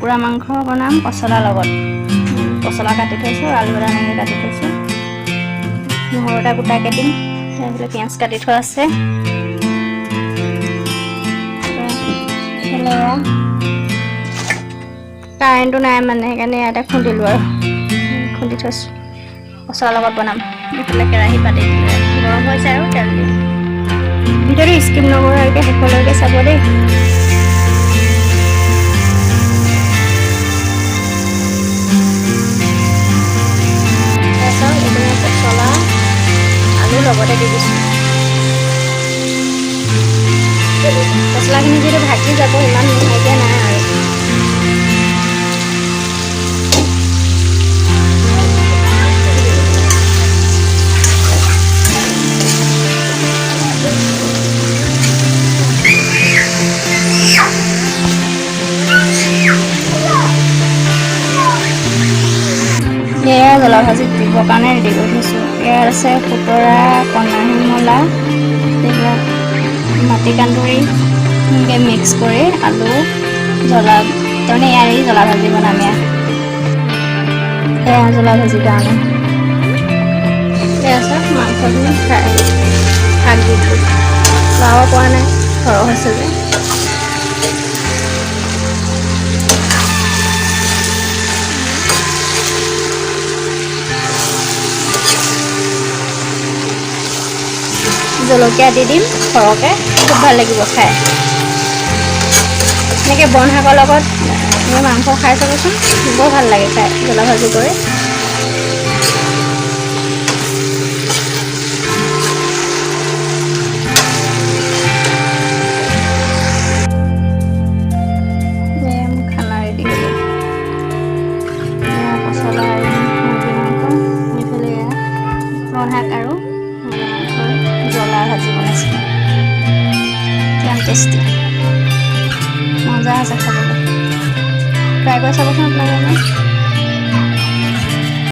কুকুৰা মাংস বনাম পচলাৰ লগত। পচলা কাটি থৈছোঁ, আলু এটা এনেকৈ কাটি থৈছোঁ, নহৰু এটা গোটাকৈ দিম, তাৰপিছত পিঁয়াজ কাটি থোৱা আছে। কাৰেণ্টটো নাই মানে সেইকাৰণে ইয়াতে খুন্দিলোঁ আৰু খুন্দি থৈছোঁ। পচলাৰ লগত বনাম। এইফালে কেৰাহী পাতি দিলে গৰম হৈছে আৰু তেল দিম। ভিডিঅ'টো স্কিপ নকৰাকৈ শেষলৈকে চাব দেই। পচলা আলু লগতে দি দিছোঁ। পচলাখিনি যিহেতু ভাজি যাব, ইমান নোহোৱাকৈ নাই আৰু। এয়া জ্বলা ভাজি দিবৰ কাৰণে ৰেডি কৰি থৈছোঁ। ইয়াত আছে খুতৰা, কণামূলা, এইবিলাক মাটিকান্দুৰি এনেকৈ মিক্স কৰি আলু জ্বলা, তাৰমানে ইয়াৰেই জ্বলা ভাজি বনাম। এয়া জ্বলা ভাজিৰ কাৰণে এয়া চাওক মাংসখিনি শাক দি দিলোঁ। লাও পোৱা নাই, সৰহ হৈছে যে। জলকীয়া দি দিম সৰহকৈ, খুব ভাল লাগিব খাই। এনেকৈ বন শাকৰ লগত মাংস খাই চাবচোন, বৰ ভাল লাগে খাই জ্বলা ভাজি কৰি। খানা ৰেডি হৈ গ'ল। পচলা আৰু মুৰ্গী মাংস, এইফালে বন শাক আৰু জ্বলা ভাজি বনাইছোঁ। কিমান টেষ্টি, মজা আছে খাবলৈ। ট্ৰাই কৰি চাবচোন আপোনালোকে।